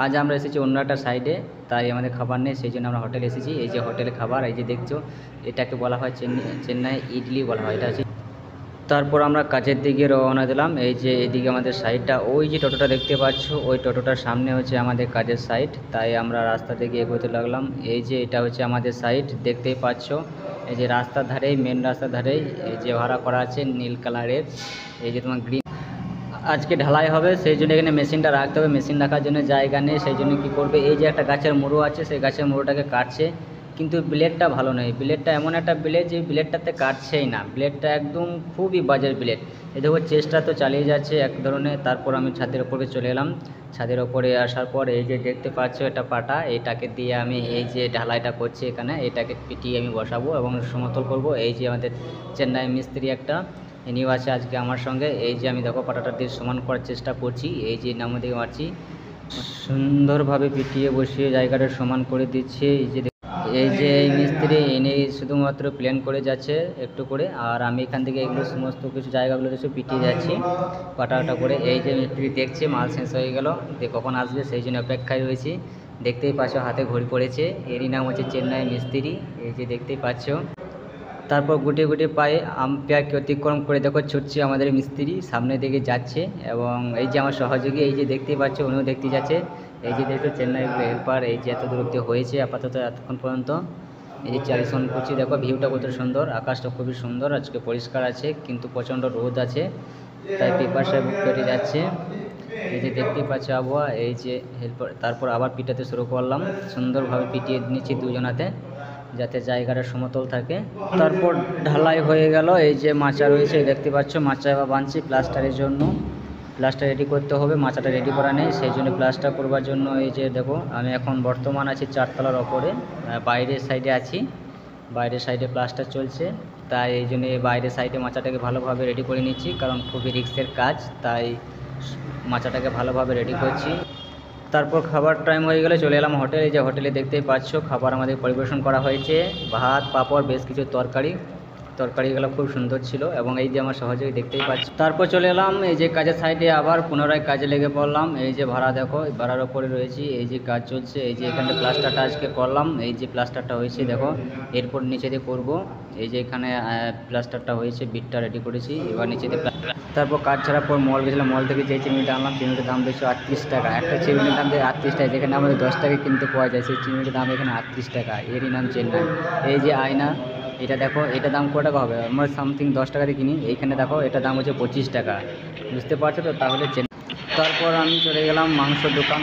আজ আমরা এসেছি অন্য একটা সাইডে, তাই আমাদের খাবার নেই, সেই জন্য আমরা হোটেলে এসেছি। এই যে হোটেলে খাবার, এই যে দেখছো, এটাকে বলা হয় চেন্নাই ইডলি বলা হয়, এটা হচ্ছে। তারপর আমরা কাজের দিকে রওনা দিলাম। এই যে এদিকে আমাদের সাইডটা, ওই যে টোটোটা দেখতে পাচ্ছ, ওই টোটোটার সামনে হচ্ছে আমাদের কাজের সাইট, তাই আমরা রাস্তা থেকে এগোতে লাগলাম। এই যে এটা হচ্ছে আমাদের সাইট, দেখতেই পাচ্ছ। এই যে রাস্তার ধারেই, মেন রাস্তার ধারেই এই যে ভাড়া করা আছে নীল কালারের, এই যে তোমার গ্রিন। আজকে ঢালাই হবে, সেই জন্য এখানে মেশিনটা রাখতে হবে। মেশিন রাখার জন্য জায়গা নেই, সেই জন্য কী করবে, এই যে একটা গাছের মুড়ো আছে, সেই গাছের মুড়োটাকে কাটছে, কিন্তু ব্লেডটা ভালো নয়। ব্লেডটা এমন একটা ব্লেড যে ব্লেডটাতে কাটছেই না, ব্লেডটা একদম খুবই বাজে ব্লেড। এই দেখো চেষ্টা তো চালিয়ে যাচ্ছে এক ধরনের। তারপর আমি ছাদের ওপরে চলে এলাম। ছাদের ওপরে আসার পর এই যে দেখতে পাচ্ছ এটা পাটা, এটাকে দিয়ে আমি এই যে ঢালাইটা করছি এখানে, এটাকে পিটিয়ে আমি বসাবো এবং সমতল করব। এই যে আমাদের চেন্নাই মিস্ত্রি একটা ইনিও আছে আজকে আমার সঙ্গে। এই যে আমি দেখো পাটাটা দিয়ে সমান করার চেষ্টা করছি, এই যে নামে দিয়ে মারছি, সুন্দরভাবে পিটিয়ে বসিয়ে জায়গাটা সমান করে দিচ্ছে। এই মিস্ত্রি এনে শুধুমাত্র প্ল্যান করে যাচ্ছে একটু করে, আর আমি এখান থেকে এগুলো সমস্ত কিছু জায়গাগুলো এসে পিটিয়ে যাচ্ছি পাটা করে। এই যে মিস্ত্রি দেখছে মাল শেষ হয়ে গেল, কখন আসবে সেই জন্য অপেক্ষায় রয়েছি। দেখতেই পাচ্ছ হাতে ঘড়ি পড়েছে, এরই নাম হচ্ছে চেন্নাই মিস্ত্রি, এই যে দেখতেই পাচ্ছ। তারপর গুটে গুটে পায়ে আম্পায়ারকে অতিক্রম করে দেখো ছুটছে আমাদের মিস্ত্রি, সামনের দিকে যাচ্ছে। এবং এই যে আমার সহযোগী, এই যে দেখতেই পাচ্ছ, উনিও দেখতে যাচ্ছে। এই যে দেখো চেন্নাই হেল্পার, এই যে এত দূর অব্দি হয়েছে আপাতত এতক্ষণ পর্যন্ত। এই যে চারিশন করছি, দেখো ভিউটা কত সুন্দর, আকাশটা খুবই সুন্দর, আজকে পরিষ্কার আছে, কিন্তু প্রচণ্ড রোদ আছে, তাই পেপার সাহেব কেটে যাচ্ছে। এই যে দেখতেই পাচ্ছ আবহাওয়া। এই যে হেল্পার তারপর আবার পিটাতে শুরু করলাম, সুন্দরভাবে পিটিয়ে নিচ্ছি দুজনাতে, যাতে জায়গাটা সমতল থাকে। তারপর ঢালাই হয়ে গেল। এই যে মাচা রয়েছে দেখতে পাচ্ছ, মাচা এবার বাঁধছি প্লাস্টারের জন্য। প্লাস্টার রেডি করতে হবে, মাচাটা রেডি করা নেই, সেই জন্য প্লাস্টার করবার জন্য এই যে দেখো আমি এখন বর্তমান আছি 4 তলার ওপরে, বাইরের সাইডে আছি। বাইরের সাইডে প্লাস্টার চলছে, তাই এই জন্য বাইরের সাইডে মাচাটাকে ভালোভাবে রেডি করে নিচ্ছি, কারণ খুবই রিস্কের কাজ, তাই মাচাটাকে ভালোভাবে রেডি করছি। তারপর খাবার টাইম হয়ে গেলে চলে এলাম হোটেলে। যে হোটেলে দেখতেই পাচ্ছ খাবার আমাদের পরিবেশন করা হয়েছে, ভাত, পাঁপড়, বেশ কিছু তরকারিগুলো খুব সুন্দর ছিল। এবং এই যে আমার সহযোগী দেখতেই পাচ্ছি। তারপর চলে এলাম এই যে কাজের সাইডে, আবার পুনরায় কাজে লেগে পড়লাম। এই যে ভাড়া দেখো, ভাড়ার ওপরে রয়েছি, এই যে কাজ চলছে। এই যে এখানে প্লাস্টারটা আজকে করলাম, এই যে প্লাস্টারটা হয়েছে দেখো, এরপর নিচে দিয়ে করবো। এই যে এখানে প্লাস্টারটা হয়েছে, বিটটা রেডি করেছি, এবার নিচে দিয়ে। তারপর কাজ ছাড়ার পর মল গেছিলাম, মল থেকে যে চিংড়িটা আনলাম, চিংড়িটার দাম দিয়েছে 38 টাকা। একটা চিংড়ির দাম দিয়ে 38 টাকা, যেখানে আমাদের 10 টাকায় কিনতে পাওয়া যায়, সেই চিংড়ির দাম এখানে 38 টাকা। এরই নাম চেন্নাই। এই যে আয়না, এটা দেখো, এটা দাম কত টাকা হবে, আমরা সামথিং 10 টাকাতে কিনি, এইখানে দেখো এটা দাম হচ্ছে 25 টাকা। বুঝতে পারছো তো, তাহলে চেন্নাই। তারপর আমি চলে গেলাম মাংসর দোকান।